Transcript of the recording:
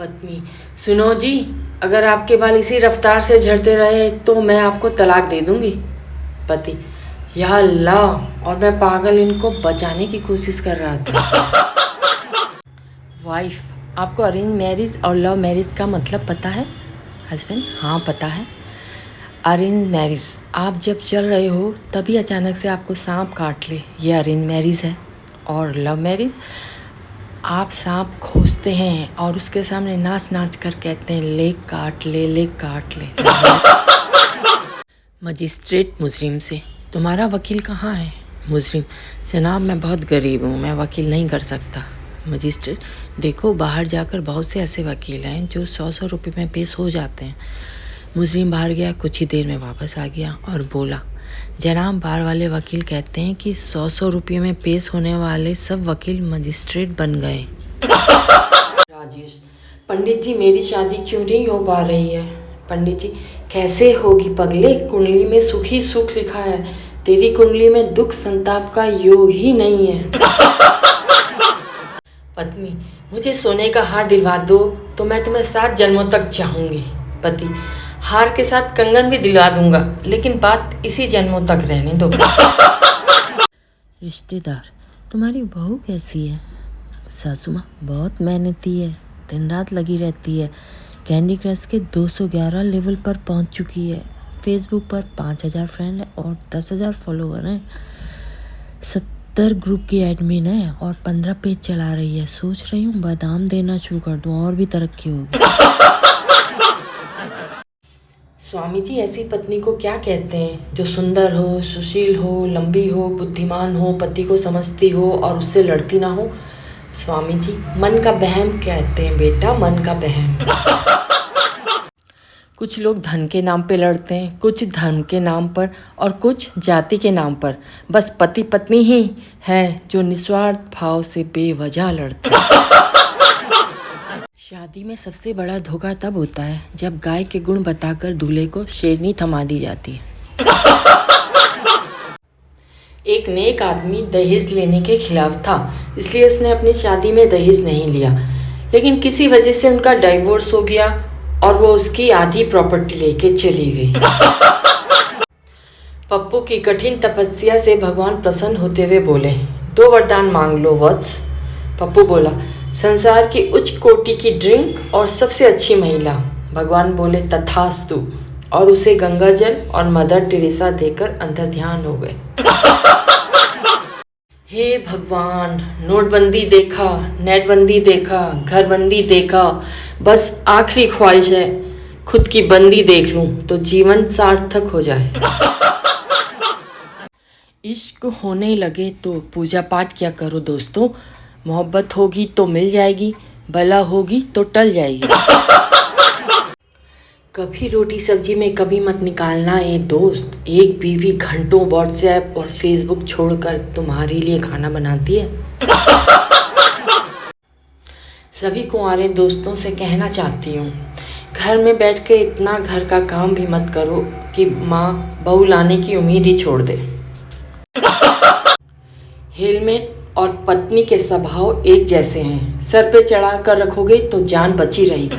पत्नी, सुनो जी, अगर आपके बाल इसी रफ्तार से झड़ते रहे तो मैं आपको तलाक दे दूंगी। पति, या अल्लाह, और मैं पागल इनको बचाने की कोशिश कर रहा था। वाइफ, आपको अरेंज मैरिज और लव मैरिज का मतलब पता है? हस्बैंड, हाँ पता है। अरेंज मैरिज, आप जब चल रहे हो तभी अचानक से आपको सांप काट ले, ये अरेंज मैरिज है। और लव मैरिज, आप सांप खोजते हैं और उसके सामने नाच नाच कर कहते हैं लेग काट ले, लेग काट ले। मजिस्ट्रेट मुजरिम से, तुम्हारा वकील कहाँ है? मुजरिम, जनाब मैं बहुत गरीब हूँ, मैं वकील नहीं कर सकता। मजिस्ट्रेट, देखो बाहर जाकर बहुत से ऐसे वकील हैं जो 100 रुपये में पेश हो जाते हैं। मुजरिम बाहर गया, कुछ ही देर में वापस आ गया और बोला, जनाब बाहर वाले वकील कहते हैं कि 100 रुपये में पेश होने वाले सब वकील मजिस्ट्रेट बन गए। राजेश, पंडित जी मेरी शादी क्यों नहीं हो पा रही है? पंडित जी, कैसे होगी पगले, कुंडली में सुख ही सुख लिखा है, तेरी कुंडली में दुख संताप का योग ही नहीं है। पत्नी, मुझे सोने का हार दिलवा दो तो मैं तुम्हें 7 जन्मों तक चाहूँगी। पति, हार के साथ कंगन भी दिलवा दूंगा, लेकिन बात इसी जन्मों तक रहने दो। रिश्तेदार, तुम्हारी बहू कैसी है? सासू माँ, बहुत मेहनती है, दिन रात लगी रहती है, कैंडी क्रश के 211 लेवल पर पहुंच चुकी है, फेसबुक पर 5000 फ्रेंड है और 10,000 फॉलोवर हैं, 70 ग्रुप की एडमिन है और 15 पेज चला रही है। सोच रही हूँ बादाम देना शुरू कर दूँ और भी तरक्की होगी। स्वामी जी, ऐसी पत्नी को क्या कहते हैं जो सुंदर हो, सुशील हो, लंबी हो, बुद्धिमान हो, पति को समझती हो और उससे लड़ती ना हो? स्वामी जी, मन का बहम कहते हैं बेटा, मन का बहम। कुछ लोग धन के नाम पे लड़ते हैं, कुछ धर्म के नाम पर और कुछ जाति के नाम पर। बस पति पत्नी ही है जो निस्वार्थ भाव से बेवजह लड़ते हैं। शादी में सबसे बड़ा धोखा तब होता है जब गाय के गुण बताकर दूल्हे को शेरनी थमा दी जाती है। एक नेक आदमी दहेज लेने के खिलाफ था, इसलिए उसने अपनी शादी में दहेज नहीं लिया, लेकिन किसी वजह से उनका डाइवोर्स हो गया और वो उसकी आधी प्रॉपर्टी लेके चली गई। पप्पू की कठिन तपस्या से भगवान प्रसन्न होते हुए बोले, 2 वरदान मांग लो वत्स। पप्पू बोला, संसार की उच्च कोटि की ड्रिंक और सबसे अच्छी महिला। भगवान बोले, तथास्तु, और उसे गंगा जल और मदर टेरेसा देकर अंतर ध्यान हो गए। हे भगवान, नोटबंदी देखा, नेटबंदी देखा, घरबंदी देखा, बस आखिरी ख्वाहिश है खुद की बंदी देख लूं तो जीवन सार्थक हो जाए। इश्क होने लगे तो पूजा पाठ क्या करो दोस्तों, मोहब्बत होगी तो मिल जाएगी, बला होगी तो टल जाएगी। कभी रोटी सब्जी में कभी मत निकालना ये दोस्त, एक बीवी घंटों व्हाट्सएप और फेसबुक छोड़कर तुम्हारे लिए खाना बनाती है। सभी कुंवारे दोस्तों से कहना चाहती हूँ, घर में बैठ के इतना घर का काम भी मत करो कि माँ बहू लाने की उम्मीद ही छोड़ दे। हेलमेट और पत्नी के स्वभाव एक जैसे हैं, सर पे चढ़ा कर रखोगे तो जान बची रहेगी।